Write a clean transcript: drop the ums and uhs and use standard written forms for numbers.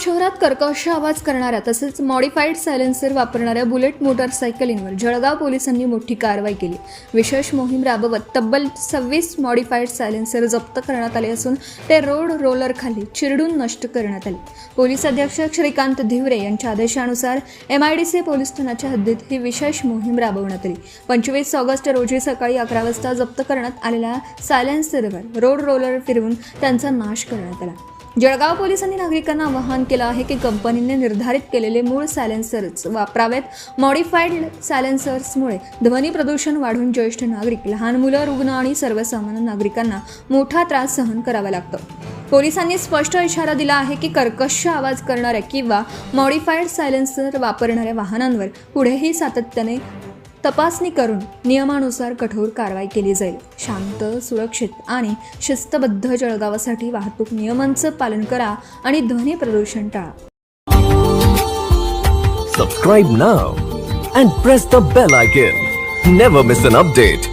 शहरात कर्कश आवाज करणाऱ्या तसेच मॉडिफाईड सायलेन्सर वापरणाऱ्या बुलेट मोटारसायकलींवर जळगाव पोलिसांनी मोठी कारवाई केली। विशेष मोहीम राबवत तब्बल 26 मॉडिफाईड सायलेन्सर जप्त करण्यात आले असून ते रोड रोलर खाली चिरडून नष्ट करण्यात आले। पोलीस अधीक्षक श्रीकांत धिवरे यांच्या आदेशानुसार MIDC पोलीस ठाण्याच्या हद्दीत ही विशेष मोहीम राबवण्यात आली। 25 ऑगस्ट रोजी सकाळी 11 वाजता जप्त करण्यात आलेल्या सायलेन्सरवर रोड रोलर फिरवून त्यांचा नाश करण्यात आला। जळगाव पोलिसांनी नागरिकांना आवाहन केलं आहे की कंपनीने निर्धारित केलेले मूळ सायलेन्सर्स वापरावेत। मॉडिफाईड सायलेन्सर्समुळे ध्वनी प्रदूषण वाढून ज्येष्ठ नागरिक, लहान मुलं, रुग्ण आणि सर्वसामान्य नागरिकांना मोठा त्रास सहन करावा लागतो। पोलिसांनी स्पष्ट इशारा दिला आहे की कर्कश आवाज करणाऱ्या किंवा मॉडिफाईड सायलेन्सर वापरणाऱ्या वाहनांवर पुढेही सातत्याने तपासणी करून नियमानुसार कठोर कारवाई केली जाईल। शांत, सुरक्षित आणि शिस्तबद्ध जळगावासाठी वाहतूक नियमांचं पालन करा आणि ध्वनी प्रदूषण टाळा। Subscribe now and press the bell icon. Never miss an update.